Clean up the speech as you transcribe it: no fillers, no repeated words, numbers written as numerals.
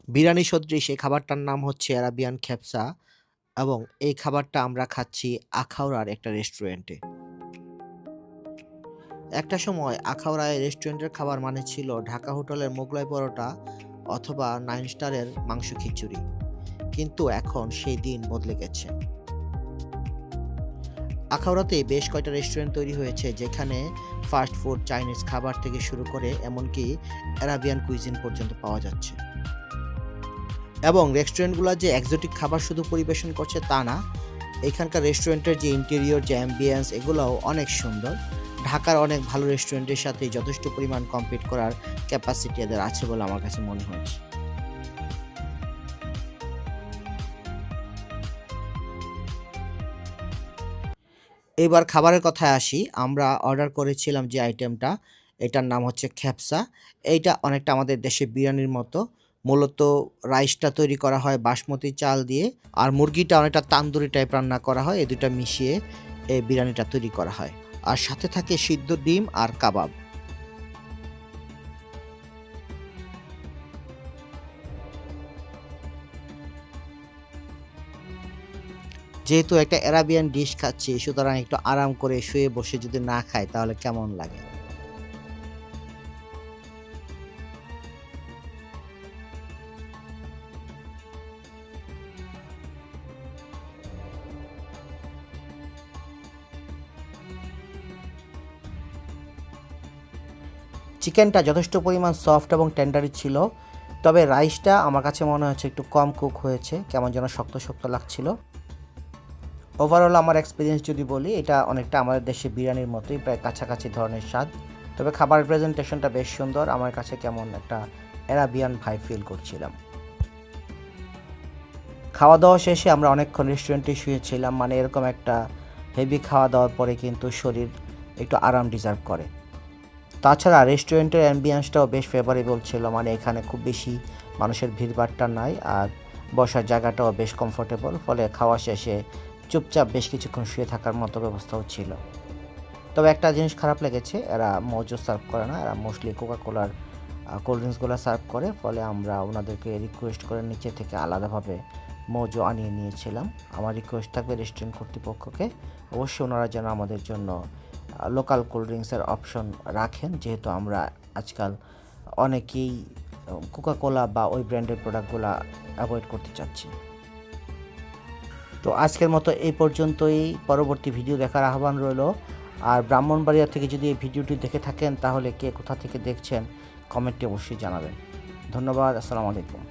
বিরিয়ানি সদৃশ এই খাবারটার নাম হচ্ছে আরাবিয়ান খেপসা এবং এই খাবারটা আমরা খাচ্ছি আখাউড়ার একটা রেস্টুরেন্টে। একটা সময় আখাউড়ায় রেস্টুরেন্টের খাবার মানে ছিল ঢাকা হোটেলের মোগলাই পরোটা অথবা 9 স্টারের মাংস খিচুড়ি। কিন্তু এখন সেই দিন বদলে গেছে। আখাউড়াতে বেশ কয়টা রেস্টুরেন্ট তৈরি হয়েছে যেখানে ফাস্ট ফুড, চাইনিজ খাবার থেকে শুরু করে এমনকি আরাবিয়ান কুইজিন পর্যন্ত পাওয়া যাচ্ছে। এবং রেস্টুরেন্টগুলা যে এক্সোটিক খাবার শুধু পরিবেশন করছে তা না, এখানকার রেস্টুরেন্টের যে ইন্টেরিয়র, যে অ্যাম্বিয়েন্স এগুলাও অনেক সুন্দর। ঢাকার অনেক ভালো রেস্টুরেন্টের সাথে যথেষ্ট পরিমাণ কম্পিট করার ক্যাপাসিটি এদের আছে বলে আমার কাছে মনে হয়েছে। এবার খাবারের কথায় আসি। আমরা অর্ডার করেছিলাম যে আইটেমটা, এটার নাম হচ্ছে খেপসা। এইটা অনেকটা আমাদের দেশের বিরিয়ানির মতো। মূলত রাইসটা তৈরি করা হয় বাসমতি চাল দিয়ে, আর মুরগিটা অনেকটা তান্দুরি টাইপ রান্না করা হয়। এই ২ টা মিশিয়ে এই বিরিয়ানিটা তৈরি করা হয়। আর সাথে থাকে সিদ্ধ ডিম আর কাবাব। যেহেতু একটা অ্যারাবিয়ান ডিশ খাচ্ছি, সুতরাং একটু আরাম করে শুয়ে বসে যদি না খাই তাহলে কেমন লাগে? চিকেনটা যথেষ্ট পরিমাণ সফট এবং টেন্ডারি ছিল। তবে রাইসটা আমার কাছে মনে হচ্ছে একটু কম কুক হয়েছে। কেমন যেন শক্ত, শক্ত লাগছিল। ওভারঅল আমার এক্সপেরিয়েন্স যদি বলি, এটা অনেকটা আমাদের দেশে বিরিয়ানির মতোই, প্রায় কাছাকাছি ধরনের স্বাদ। তবে খাবারের প্রেজেন্টেশনটা বেশ সুন্দর। আমার কাছে কেমন একটা অ্যারাবিয়ান ভাইব ফিল করছিলাম। খাওয়া-দাওয়া শেষে আমরা অনেকক্ষণ রেস্টুরেন্টে শুয়েছিলাম। মানে এরকম একটা হেভি খাওয়া-দাওয়ার পরে কিন্তু শরীর একটু আরাম ডিজার্ভ করে। তাছাড়া রেস্টুরেন্টের অ্যাম্বিয়েন্সটাও বেশ ফেভারেবল ছিল। মানে এখানে খুব বেশি মানুষের ভিড়ভাট্টা নাই, আর বসার জায়গাটাও বেশ কমফোর্টেবল। ফলে খাওয়া শেষে চুপচাপ বেশ কিছুক্ষণ শুয়ে থাকার মতো ব্যবস্থাও ছিল। তবে একটা জিনিস খারাপ লেগেছে, এরা মজো সার্ভ করে না। এরা মোস্টলি কোকা-কোলার কোল্ড ড্রিঙ্কসগুলো সার্ভ করে। ফলে আমরা ওনাদেরকে রিকোয়েস্ট করে নিচে থেকে আলাদাভাবে মজো আনিয়ে নিয়েছিলাম। আমার রিকোয়েস্ট থাকবে রেস্টুরেন্ট কর্তৃপক্ষকে, অবশ্যই ওনারা যেন আমাদের জন্য লোকাল কোল্ড ড্রিঙ্কসের অপশন রাখেন। যেহেতু আমরা আজকাল অনেকেই কোকা-কোলা বা ওই ব্র্যান্ডের প্রোডাক্টগুলা অ্যাভয়েড করতে চাচ্ছি। তো আজকের মতো এই পর্যন্তই। পরবর্তী ভিডিও দেখার আহ্বান রইলো। আর ব্রাহ্মণবাড়িয়া থেকে যদি এই ভিডিওটি দেখে থাকেন তাহলে কে কোথা থেকে দেখছেন কমেন্টে অবশ্যই জানাবেন। ধন্যবাদ। আসসালামু আলাইকুম।